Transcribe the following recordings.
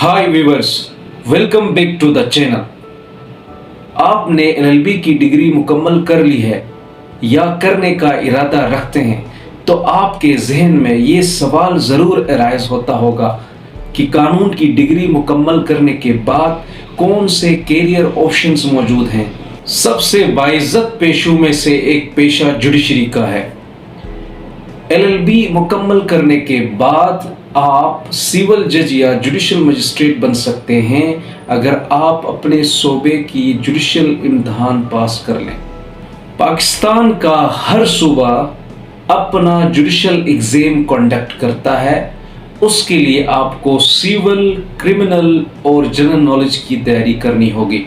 Hi viewers, welcome back to the channel. आपने LLB की degree मुकम्मल कर ली है या करने का इरादा रखते हैं तो आपके जहन में ये सवाल ज़रूर अराइज होता होगा कि कानून की डिग्री मुकम्मल करने के बाद कौन से कैरियर ऑप्शंस मौजूद हैं। सबसे बाइज्जत पेशों में से एक पेशा जुडिशरी का है। एलएलबी मुकम्मल करने के बाद आप सिविल जज या जुडिशल मजिस्ट्रेट बन सकते हैं अगर आप अपने सूबे की जुडिशल इम्तिहान पास कर लें। पाकिस्तान का हर सूबा अपना जुडिशल एग्जाम कंडक्ट करता है। उसके लिए आपको सिविल, क्रिमिनल और जनरल नॉलेज की तैयारी करनी होगी।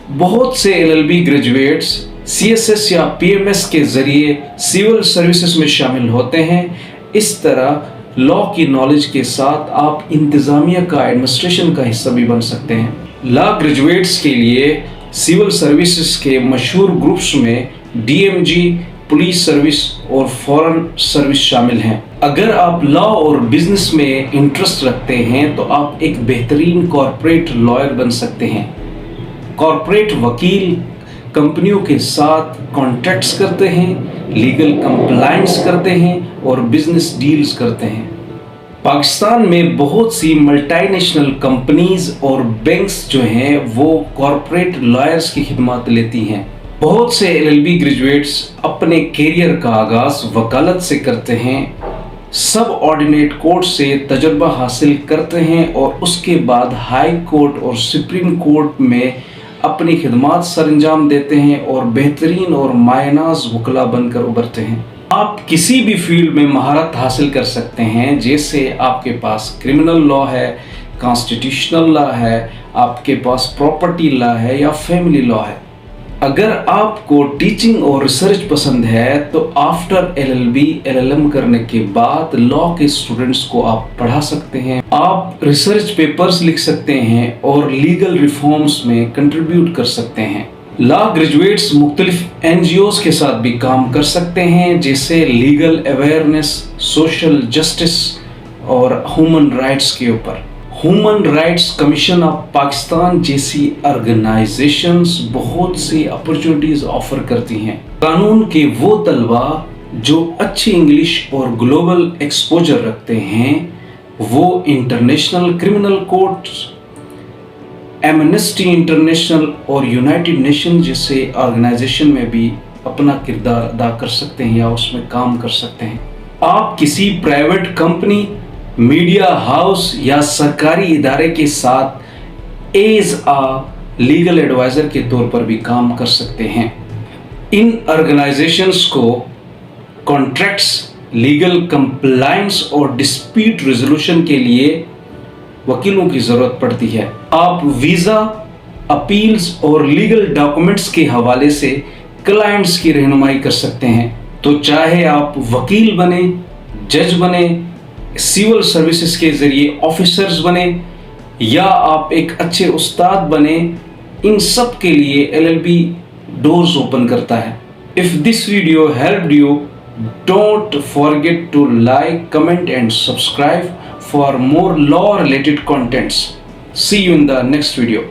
बहुत से एलएलबी ग्रेजुएट्स सीएसएस या पीएमएस के जरिए सिविल सर्विसेज में शामिल होते हैं। इस तरह लॉ की नॉलेज के साथ आप इंतजामिया का, एडमिनिस्ट्रेशन का हिस्सा भी बन सकते हैं। लॉ ग्रेजुएट्स के लिए सिविल सर्विसेज के मशहूर ग्रुप्स में डीएमजी, पुलिस सर्विस और फॉरेन सर्विस शामिल हैं। अगर आप लॉ और बिजनेस में इंटरेस्ट रखते हैं तो आप एक बेहतरीन कॉर्पोरेट लॉयर बन सकते हैं। कॉर्पोरेट वकील कंपनियों के साथ कॉन्ट्रैक्ट्स करते हैं, लीगल कंप्लायंस करते हैं और बिजनेस डील्स करते हैं। पाकिस्तान में बहुत सी मल्टीनेशनल कंपनीज और बैंक्स जो हैं वो कॉर्पोरेट लॉयर्स की खिदमत लेती हैं। बहुत से एलएलबी ग्रेजुएट्स अपने कैरियर का आगाज वकालत से करते हैं, सब ऑर्डिनेट कोर्ट से तजुर्बा हासिल करते हैं और उसके बाद हाई कोर्ट और सुप्रीम कोर्ट में अपनी खिदमात सर अंजाम देते हैं और बेहतरीन और मायनाज वकला बनकर उभरते हैं। आप किसी भी फील्ड में महारत हासिल कर सकते हैं, जैसे आपके पास क्रिमिनल लॉ है, कॉन्स्टिट्यूशनल लॉ है, आपके पास प्रॉपर्टी लॉ है या फैमिली लॉ है। अगर आपको टीचिंग और रिसर्च पसंद है तो आफ्टर एलएलबी, एलएलएम करने के बाद लॉ के स्टूडेंट्स को आप पढ़ा सकते हैं। आप रिसर्च पेपर्स लिख सकते हैं और लीगल रिफॉर्म्स में कंट्रीब्यूट कर सकते हैं। लॉ ग्रेजुएट्स मुख्तलिफ एनजीओज के साथ भी काम कर सकते हैं, जैसे लीगल अवेयरनेस, सोशल जस्टिस और ह्यूमन राइट्स के ऊपर। Human rights commission of Pakistan जैसी ऑर्गेनाइजेशंस बहुत सी अपॉर्चुनिटीज ऑफर करती हैं। कानून के वो तलबा जो अच्छी इंग्लिश और ग्लोबल एक्सपोजर रखते हैं वो international criminal court, amnesty international और यूनाइटेड नेशन जैसे ऑर्गेनाइजेशन में भी अपना किरदार अदा कर सकते हैं या उसमें काम कर सकते हैं। आप किसी प्राइवेट कंपनी, मीडिया हाउस या सरकारी इदारे के साथ एज आ लीगल एडवाइजर के तौर पर भी काम कर सकते हैं। इन ऑर्गेनाइजेशंस को कॉन्ट्रैक्ट्स, लीगल कंप्लायंस और डिस्प्यूट रेजोल्यूशन के लिए वकीलों की ज़रूरत पड़ती है। आप वीज़ा, अपील्स और लीगल डॉक्यूमेंट्स के हवाले से क्लाइंट्स की रहनुमाई कर सकते हैं। तो चाहे आप वकील बने, जज बने, सिविल सर्विसेज के जरिए ऑफिसर्स बने या आप एक अच्छे उस्ताद बने, इन सब के लिए एलएलबी डोर्स ओपन करता है। If this video helped you, don't forget to like, comment and subscribe for more law related contents. See you in the next video.